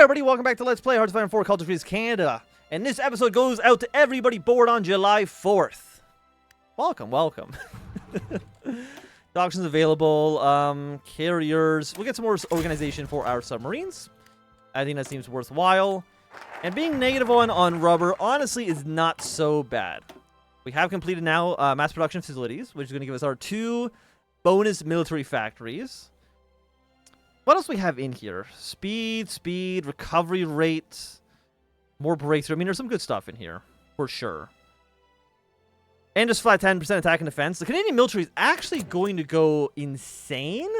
everybody, welcome back to Let's Play Hearts of Iron 4 Kalterkrieg Canada. And this episode goes out to everybody bored on July 4th. Welcome, welcome. Doctrines available, carriers. We'll get some more organization for our submarines. I think that seems worthwhile. And being -1 on rubber, honestly, is not so bad. We have completed now mass production facilities, which is going to give us our 2 bonus military factories. What else we have in here? Speed, recovery rate, more breakthrough. I mean, there's some good stuff in here, for sure. And just flat 10% attack and defense. The Canadian military is actually going to go insane.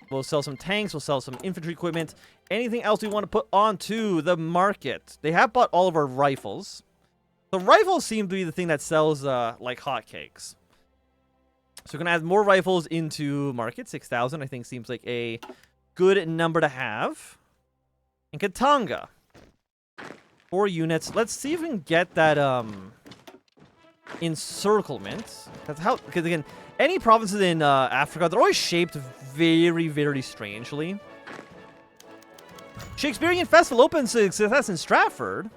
We'll sell some tanks. We'll sell some infantry equipment. Anything else we want to put onto the market? They have bought all of our rifles. The rifles seem to be the thing that sells like hotcakes. So we're going to add more rifles into market. 6,000, I think, seems like a good number to have. And Katanga. 4 units. Let's see if we can get that encirclement. Because again, any provinces in Africa, they're always shaped very, very strangely. Shakespearean Festival opens success in Stratford.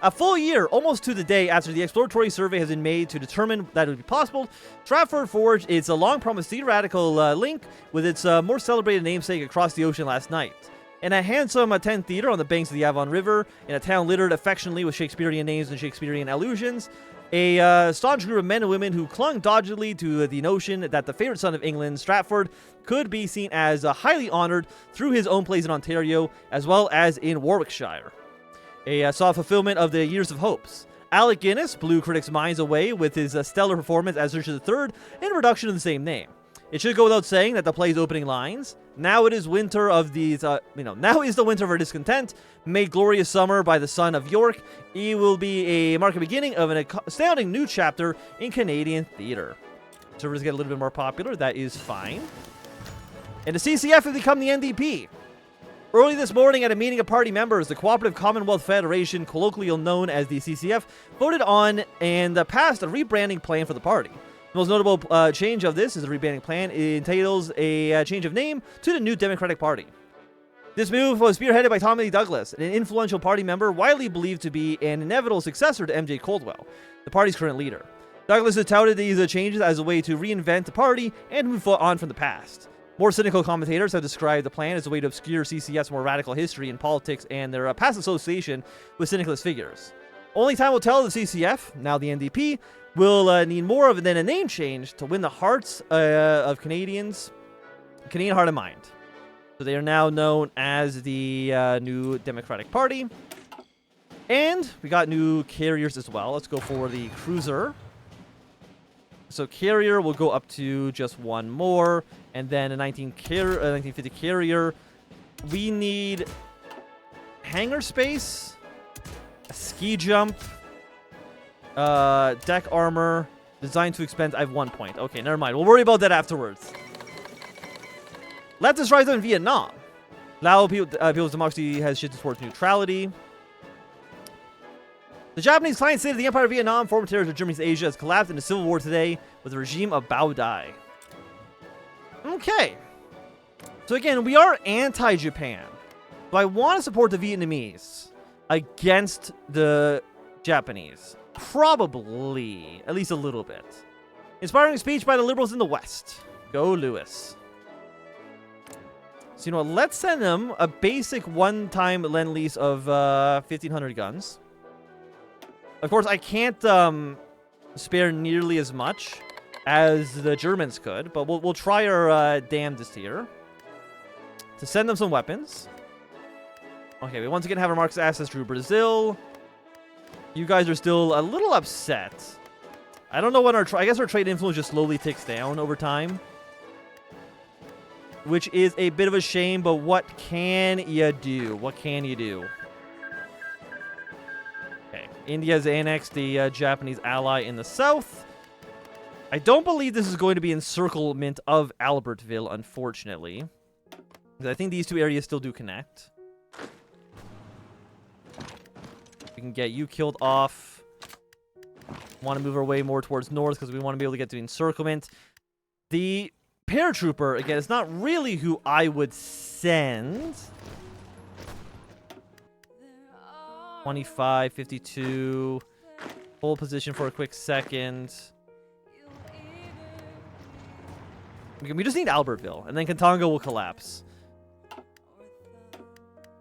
A full year, almost to the day, after the exploratory survey has been made to determine that it would be possible, Stratford forged its long-promised theatrical link with its more celebrated namesake across the ocean last night. In a handsome tent theater on the banks of the Avon River, in a town littered affectionately with Shakespearean names and Shakespearean allusions, a staunch group of men and women who clung doggedly to the notion that the favorite son of England, Stratford, could be seen as highly honored through his own plays in Ontario, as well as in Warwickshire. Saw fulfillment of the years of hopes. Alec Guinness blew critics' minds away with his stellar performance as Richard III in a production of the same name. It should go without saying that the play's opening lines, "Now it is winter of these, now is the winter of our discontent, made glorious summer by the son of York," it will be a market beginning of an astounding new chapter in Canadian theater. Servers get a little bit more popular, that is fine. And the CCF has become the NDP. Early this morning at a meeting of party members, the Cooperative Commonwealth Federation, colloquially known as the CCF, voted on and passed a rebranding plan for the party. The most notable change of this is the rebranding plan. It entails a change of name to the New Democratic Party. This move was spearheaded by Tommy Lee Douglas, an influential party member widely believed to be an inevitable successor to MJ Coldwell, the party's current leader. Douglas has touted these changes as a way to reinvent the party and move on from the past. More cynical commentators have described the plan as a way to obscure CCF's more radical history in politics and their past association with syndicalist figures. Only time will tell if the CCF, now the NDP, will need more than a name change to win the hearts of Canadian heart and mind. So they are now known as the New Democratic Party. And we got new carriers as well. Let's go for the cruiser. So carrier will go up to just 1 more. And then a 1950 carrier. We need hangar space, a ski jump, deck armor, designed to expend. I have 1 point. Okay, never mind. We'll worry about that afterwards. Leftist rise up in Vietnam. Lao People's Democracy has shifted towards neutrality. The Japanese client state of the Empire of Vietnam, former territory of Germany's Asia, has collapsed in a civil war today with the regime of Bao Dai. Okay. So again, we are anti-Japan. But I want to support the Vietnamese against the Japanese. Probably. At least a little bit. Inspiring speech by the liberals in the West. Go Lewis. So you know what? Let's send them a basic one-time lend-lease of 1,500 guns. Of course, I can't spare nearly as much as the Germans could, but we'll try our damnedest here to send them some weapons. Okay, we once again have our Marxist assets through Brazil. You guys are still a little upset. I don't know when I guess our trade influence just slowly ticks down over time, which is a bit of a shame, but what can you do? What can you do? Okay, India's annexed the Japanese ally in the south. I don't believe this is going to be encirclement of Albertville, unfortunately. I think these 2 areas still do connect. We can get you killed off. Want to move our way more towards north because we want to be able to get to the encirclement. The paratrooper, again, is not really who I would send 25, 52. Hold position for a quick second. We just need Albertville, and then Katanga will collapse.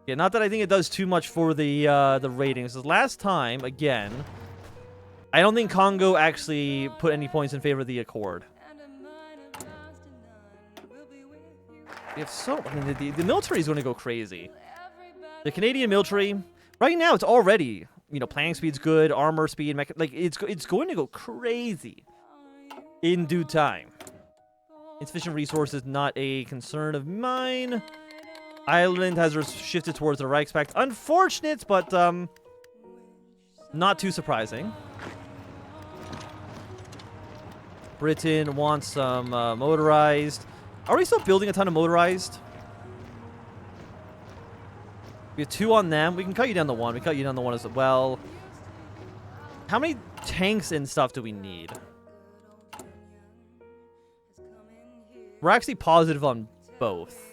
Yeah, not that I think it does too much for the ratings. The last time, again, I don't think Congo actually put any points in favor of the Accord. We have so... I mean, the military is going to go crazy. The Canadian military, right now, it's already, you know, planning speed's good, armor speed, like, it's going to go crazy in due time. Insufficient resources, not a concern of mine. Ireland has shifted towards the Reichspakt. Unfortunate, but not too surprising. Britain wants some motorized. Are we still building a ton of motorized? We have 2 on them. We can cut you down to 1. We cut you down to 1 as well. How many tanks and stuff do we need? We're actually positive on both.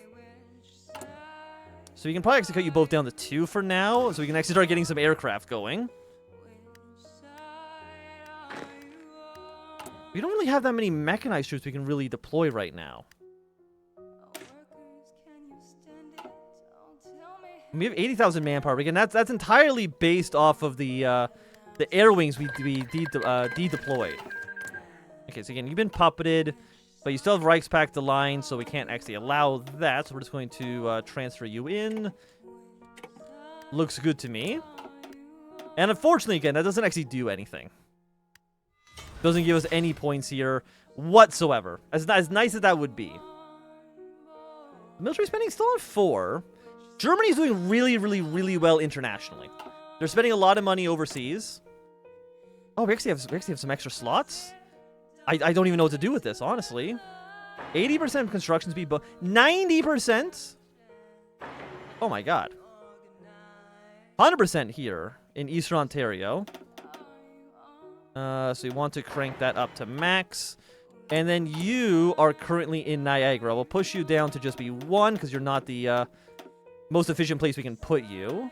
So we can probably actually cut you both down to 2 for now, so we can actually start getting some aircraft going. We don't really have that many mechanized troops we can really deploy right now. We have 80,000 manpower. Again, that's entirely based off of the air wings we de-deployed. Okay, so again, you've been puppeted. But you still have Reichspakt aligned, so we can't actually allow that. So we're just going to transfer you in. Looks good to me. And unfortunately, again, that doesn't actually do anything. Doesn't give us any points here whatsoever. As nice as that would be. Military spending still at 4. Germany's doing really, really, really well internationally. They're spending a lot of money overseas. Oh, we actually have some extra slots. I don't even know what to do with this, honestly. 80% construction speed, but 90%? Oh my god. 100% here in Eastern Ontario. So you want to crank that up to max. And then you are currently in Niagara. We'll push you down to just be 1, because you're not the most efficient place we can put you.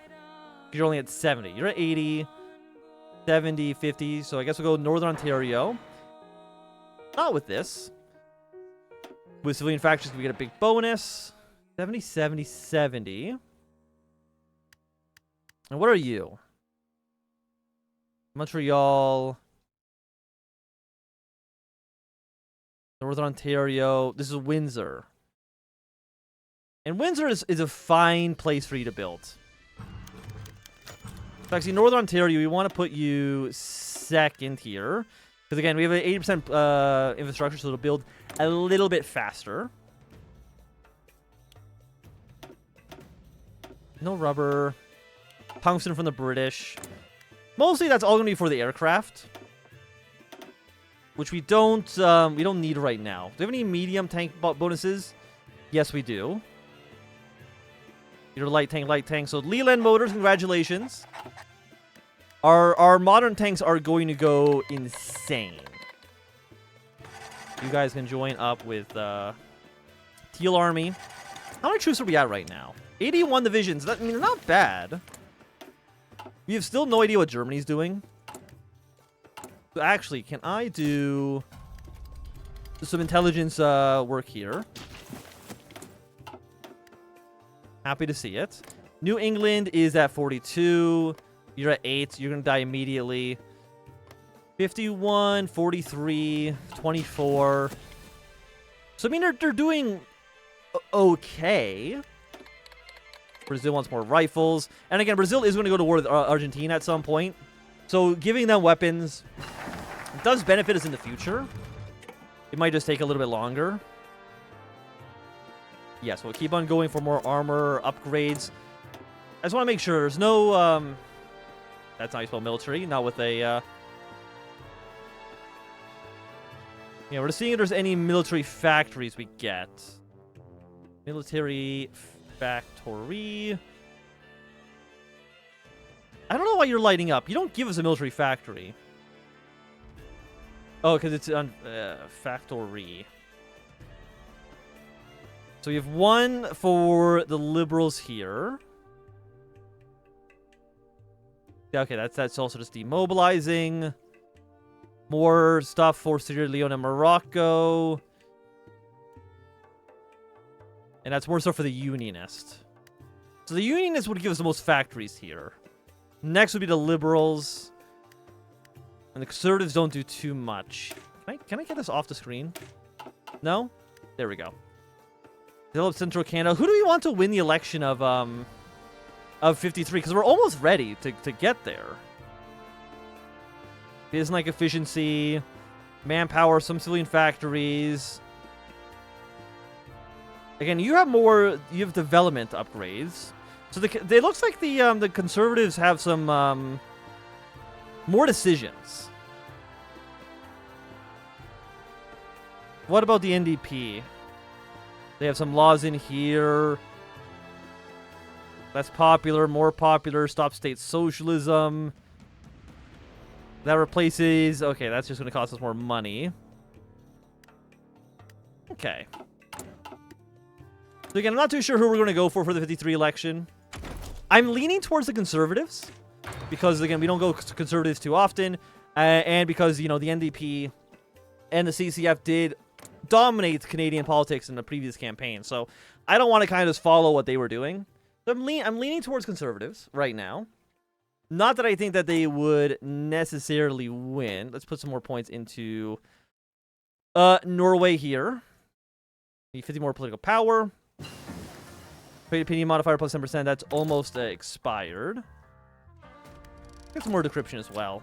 You're only at 70. You're at 80, 70, 50. So I guess we'll go Northern Ontario. Not with this. With civilian factions, we get a big bonus. 70, 70, 70. And what are you? Montreal. Northern Ontario. This is Windsor. And Windsor is a fine place for you to build. Actually, Northern Ontario, we want to put you second here. Because again, we have an 80% infrastructure, so it'll build a little bit faster. No rubber. Tungsten from the British. Mostly that's all going to be for the aircraft. Which we don't need right now. Do we have any medium tank bonuses? Yes, we do. Your light tank. So Leland Motors, congratulations. Our modern tanks are going to go insane. You guys can join up with Teal Army. How many troops are we at right now? 81 divisions. That, I mean, not bad. We have still no idea what Germany's doing. So actually, can I do some intelligence work here? Happy to see it. New England is at 42. You're at 8. You're going to die immediately. 51, 43, 24. So, I mean, they're doing okay. Brazil wants more rifles. And again, Brazil is going to go to war with Argentina at some point. So, giving them weapons does benefit us in the future. It might just take a little bit longer. Yes, we'll keep on going for more armor upgrades. I just want to make sure there's no... that's not how you spell military. Not with a... Yeah, we're just seeing if there's any military factories we get. Military factory. I don't know why you're lighting up. You don't give us a military factory. Oh, because it's on factory. So we have one for the Liberals here. Yeah, okay, that's also just demobilizing. More stuff for Sierra Leone and Morocco. And that's more stuff for the Unionists. So the Unionists would give us the most factories here. Next would be the Liberals. And the Conservatives don't do too much. Can I get this off the screen? No? There we go. Develop Central Canada. Who do we want to win the election of 53? Because we're almost ready to get there. Business like efficiency, manpower, some civilian factories. Again, you have development upgrades. So it looks like the Conservatives have some more decisions. What about the NDP? They have some laws in here. Less popular, more popular, stop state socialism. That replaces... Okay, that's just going to cost us more money. Okay. So again, I'm not too sure who we're going to go for the 53 election. I'm leaning towards the Conservatives. Because, again, we don't go Conservatives too often. And because, you know, the NDP and the CCF did dominate Canadian politics in the previous campaign. So I don't want to kind of just follow what they were doing. So I'm leaning towards Conservatives right now. Not that I think that they would necessarily win. Let's put some more points into Norway here. Need 50 more political power. Trade opinion modifier plus 10%. That's almost expired. Get some more decryption as well.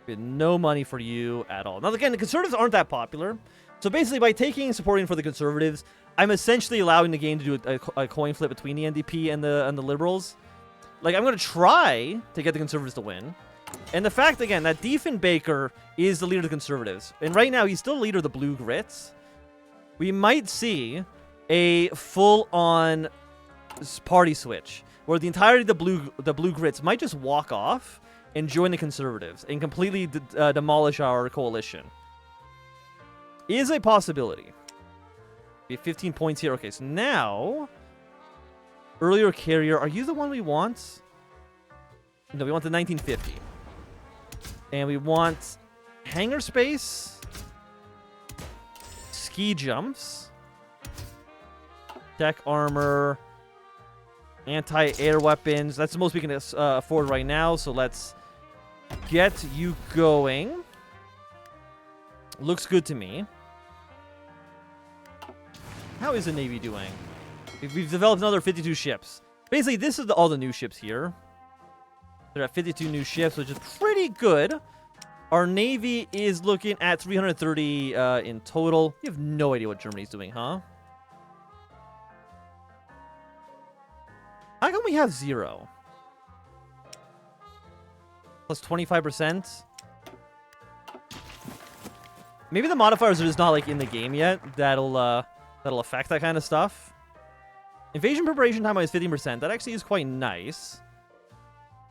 We had no money for you at all. Now, again, the Conservatives aren't that popular. So basically, by taking and supporting for the Conservatives, I'm essentially allowing the game to do a coin flip between the NDP and the Liberals. Like, I'm going to try to get the Conservatives to win. And the fact, again, that Diefenbaker is the leader of the Conservatives. And right now, he's still the leader of the Blue Grits. We might see a full-on party switch, where the entirety of the Blue Grits might just walk off and join the Conservatives and completely demolish our coalition. Is a possibility. We have 15 points here. Okay, so now... Earlier carrier. Are you the one we want? No, we want the 1950. And we want hangar space, ski jumps, deck armor, anti-air weapons. That's the most we can afford right now, so let's get you going. Looks good to me. How is the Navy doing? We've developed another 52 ships. Basically, this is all the new ships here. They're at 52 new ships, which is pretty good. Our Navy is looking at 330 in total. You have no idea what Germany's doing, huh? How come we have 0? Plus 25%? Maybe the modifiers are just not, like, in the game yet. That'll affect that kind of stuff. Invasion preparation time is 15%. That actually is quite nice.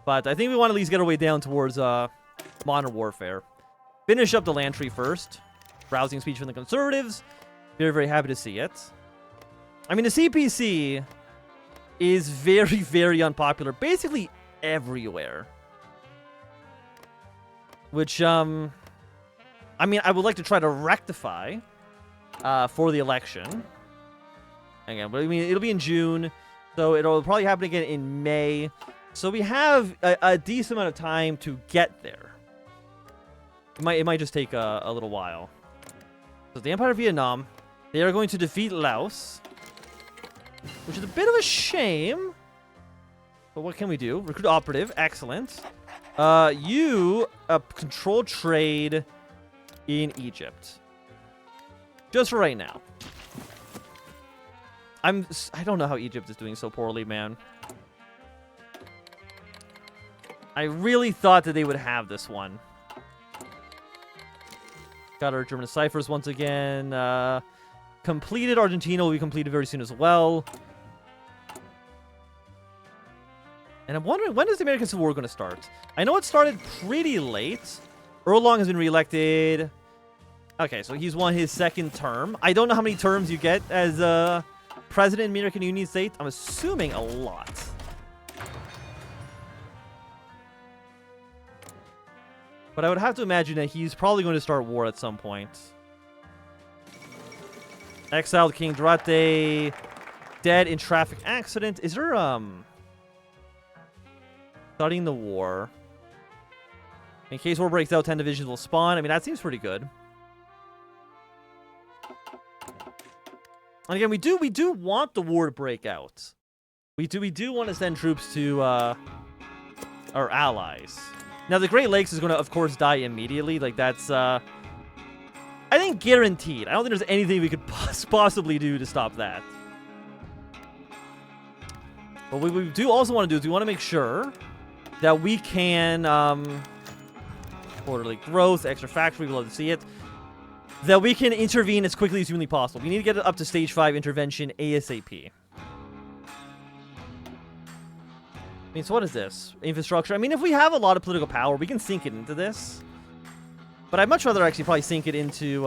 But I think we want to at least get our way down towards modern warfare. Finish up the land tree first. Rousing speech from the Conservatives. Very, very happy to see it. I mean, the CPC is very, very unpopular. Basically everywhere. Which, I mean, I would like to try to rectify for the election. Again, but I mean, it'll be in June, so it'll probably happen again in May. So we have a decent amount of time to get there. It might just take a little while. So the Empire of Vietnam, they are going to defeat Laos, which is a bit of a shame. But what can we do? Recruit operative, excellent. You control trade in Egypt, just for right now. I don't know how Egypt is doing so poorly, man. I really thought that they would have this one. Got our German ciphers once again. Completed. Argentina will be completed very soon as well. And I'm wondering, when is the American Civil War going to start? I know it started pretty late. Erlong has been reelected. Okay, so he's won his second term. I don't know how many terms you get as president in the American Union States. I'm assuming a lot. But I would have to imagine that he's probably going to start war at some point. Exiled King Drate, dead in traffic accident. Is there, studying the war. In case war breaks out, 10 divisions will spawn. I mean, that seems pretty good. And again, we do want the war to break out. We do want to send troops to our allies. Now, the Great Lakes is going to, of course, die immediately. Like, that's, I think, guaranteed. I don't think there's anything we could possibly do to stop that. But what we do also want to do is we want to make sure that we can, orderly growth, extra factory, we'd love to see it, that we can intervene as quickly as humanly possible. We need to get it up to stage 5 intervention ASAP. I mean, so what is this? Infrastructure. I mean, if we have a lot of political power, we can sink it into this. But I'd much rather actually probably sink it into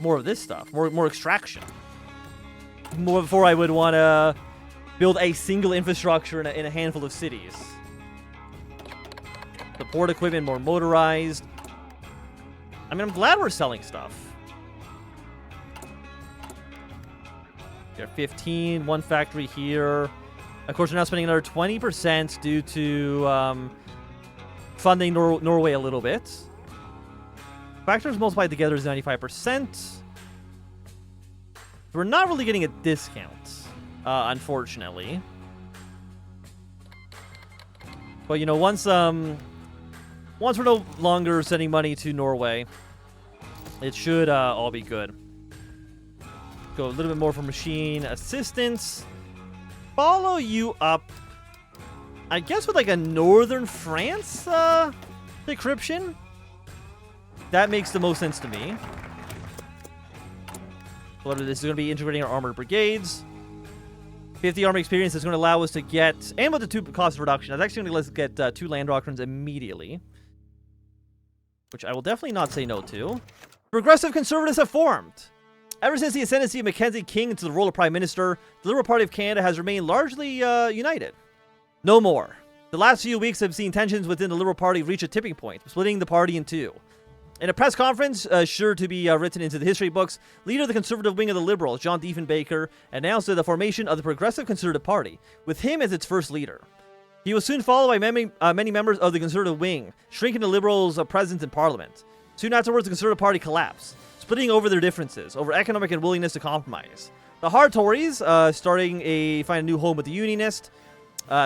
more of this stuff. More extraction. More before I would want to build a single infrastructure in a handful of cities. Support equipment, more motorized. I mean, I'm glad we're selling stuff. There are 15, one factory here. Of course, we're now spending another 20% due to funding Norway a little bit. Factors multiplied together is 95%. We're not really getting a discount, unfortunately. But, you know, once we're no longer sending money to Norway, it should all be good. Go a little bit more for machine assistance. Follow you up, I guess, with like a northern France decryption. That makes the most sense to me. This is going to be integrating our armored brigades. 50 army experience is going to allow us to get, and with the 2 cost reduction, that's actually going to let us get 2 land doctrines immediately. Which I will definitely not say no to. Progressive conservatives have formed. Ever since the ascendancy of Mackenzie King into the role of Prime Minister, the Liberal Party of Canada has remained largely united. No more. The last few weeks have seen tensions within the Liberal Party reach a tipping point, splitting the party in 2. In a press conference, sure to be written into the history books, leader of the conservative wing of the Liberals, John Diefenbaker, announced the formation of the Progressive Conservative Party, with him as its first leader. He was soon followed by many members of the Conservative wing, shrinking the Liberals' presence in Parliament. Soon afterwards, the Conservative Party collapsed, splitting over their differences, over economic and willingness to compromise. The hard Tories, find a new home with the Unionist.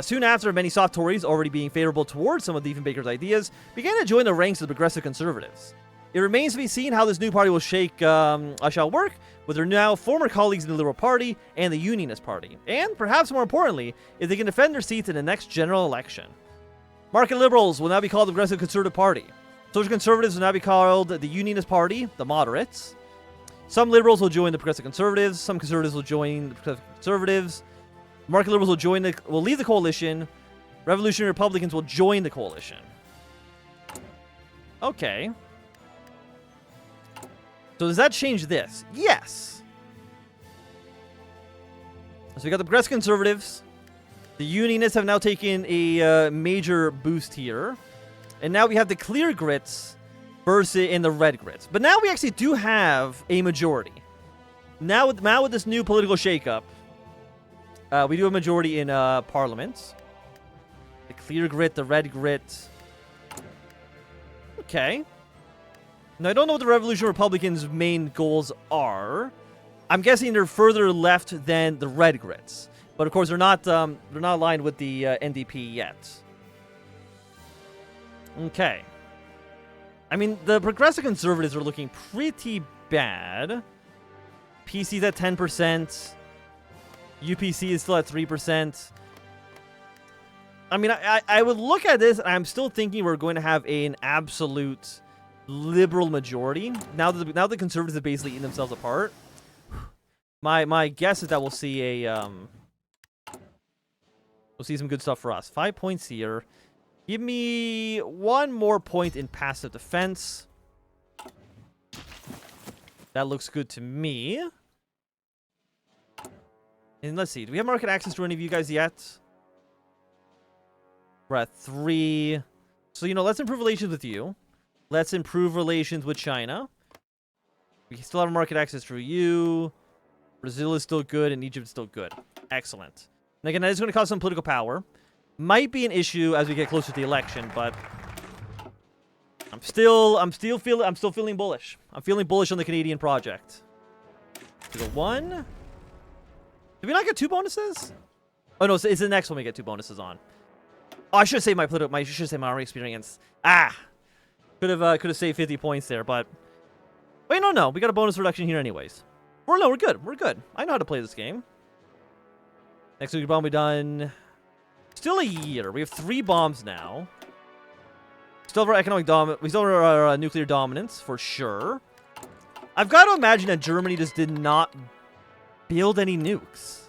Soon after, many soft Tories, already being favorable towards some of Diefenbaker's ideas, began to join the ranks of the Progressive Conservatives. It remains to be seen how this new party will shall work with their now former colleagues in the Liberal Party and the Unionist Party, and perhaps more importantly, if they can defend their seats in the next general election. Market Liberals will now be called the Progressive Conservative Party. Social Conservatives will now be called the Unionist Party, the Moderates. Some Liberals will join the Progressive Conservatives. Some Conservatives will join the Progressive Conservatives. Market Liberals will leave the coalition. Revolutionary Republicans will join the coalition. Okay. So does that change this? Yes. So we got the Progressive Conservatives. The Unionists have now taken a major boost here. And now we have the Clear Grits versus in the Red Grits. But now we actually do have a majority. Now with this new political shakeup, we do have a majority in Parliament. The Clear Grit, the Red Grit. Okay. Now, I don't know what the Revolution Republicans' main goals are. I'm guessing they're further left than the Red Grits. But, of course, they're not aligned with the NDP yet. Okay. I mean, the Progressive Conservatives are looking pretty bad. PC's at 10%. UPC is still at 3%. I mean, I would look at this, and I'm still thinking we're going to have an absolute liberal majority. Now that the Conservatives have basically eaten themselves apart. My guess is that we'll see some good stuff for us. 5 points here. Give me 1 more point in passive defense. That looks good to me. And let's see. Do we have market access to any of you guys yet? We're at 3. So, you know, let's improve relations with you. Let's improve relations with China. We still have market access through you. Brazil is still good, and Egypt is still good. Excellent. And again, that is going to cause some political power. Might be an issue as we get closer to the election, but I'm still feeling bullish. I'm feeling bullish on the Canadian project. We go 1. Did we not get 2 bonuses? Oh no, it's the next one we get 2 bonuses on. Oh, I should have saved my army experience. Could have saved 50 points there, but wait, no, we got a bonus reduction here anyways. We're good. We're good. I know how to play this game. Next week bomb we done. Still a year. We have 3 bombs now. Still have our economic we still have our nuclear dominance for sure. I've got to imagine that Germany just did not build any nukes,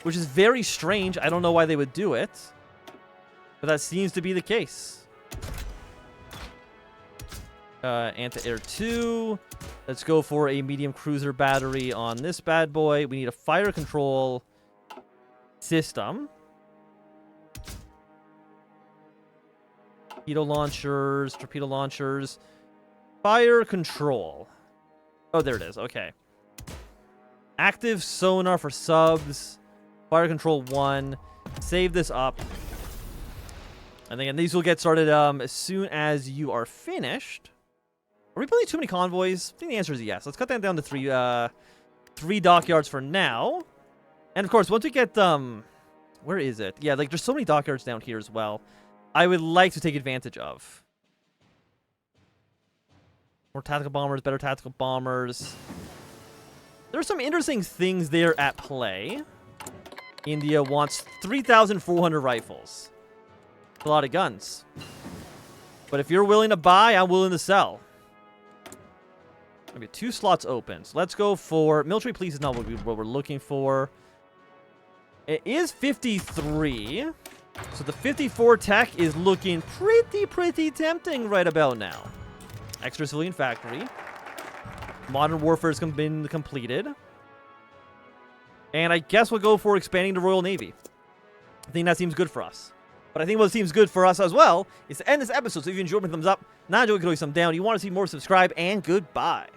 which is very strange. I don't know why they would do it, but that seems to be the case. Anti-air 2. Let's go for a medium cruiser battery on this bad boy. We need a fire control system. Torpedo launchers. Fire control. Oh, there it is. Okay. Active sonar for subs. Fire control 1. Save this up. And again, these will get started as soon as you are finished. Are we building too many convoys? I think the answer is yes. Let's cut that down to 3 dockyards for now. And of course, once we get where is it? Yeah, like there's so many dockyards down here as well. I would like to take advantage of. More tactical bombers, better tactical bombers. There's some interesting things there at play. India wants 3,400 rifles. A lot of guns. But if you're willing to buy, I'm willing to sell. Maybe 2 slots open. So let's go for military police is not what we're looking for. It is 53. So the 54 tech is looking pretty tempting right about now. Extra civilian factory. Modern warfare has been completed. And I guess we'll go for expanding the Royal Navy. I think that seems good for us. But I think what seems good for us as well is to end this episode. So if you enjoyed, thumbs up. Not enjoyed, you can always thumb down. You want to see more, subscribe, and goodbye.